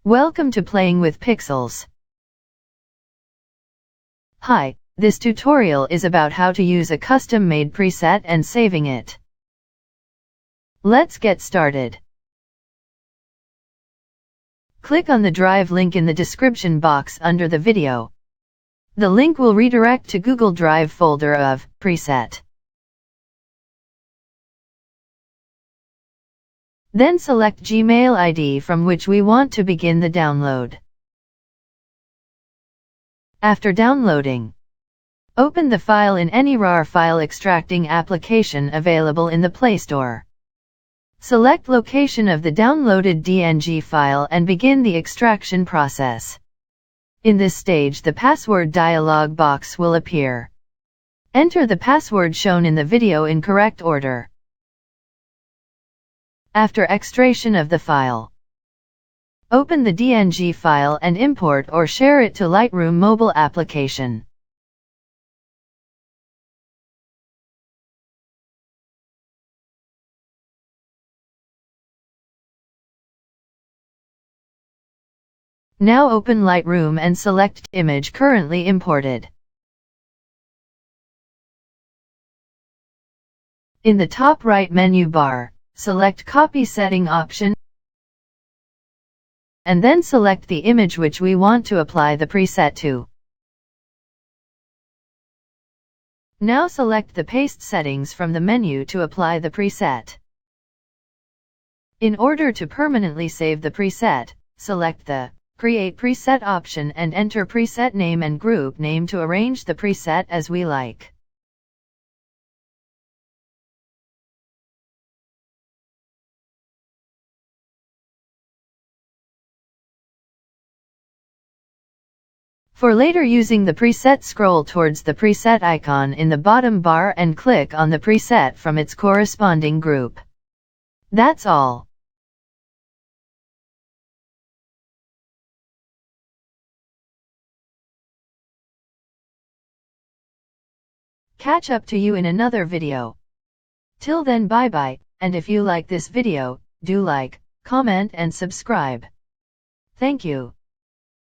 Welcome to Playing with Pixels. Hi, this tutorial is about how to use a custom-made preset and saving it. Let's get started. Click on the Drive link in the description box under the video. The link will redirect to Google Drive folder of preset. Then select Gmail ID from which we want to begin the download. After downloading, open the file in any RAR file extracting application available in the Play Store. Select location of the downloaded DNG file and begin the extraction process. In this stage, the password dialog box will appear. Enter the password shown in the video in correct order. After extraction of the file, open the DNG file and import or share it to Lightroom mobile application. Now open Lightroom and select image currently imported. In the top right menu bar, select Copy Setting option, and then select the image which we want to apply the preset to. Now select the Paste settings from the menu to apply the preset. In order to permanently save the preset, select the Create Preset option and enter preset name and group name to arrange the preset as we like. For later using the preset, scroll towards the preset icon in the bottom bar and click on the preset from its corresponding group. That's all. Catch up to you in another video. Till then, bye bye, and if you like this video, do like, comment and subscribe. Thank you.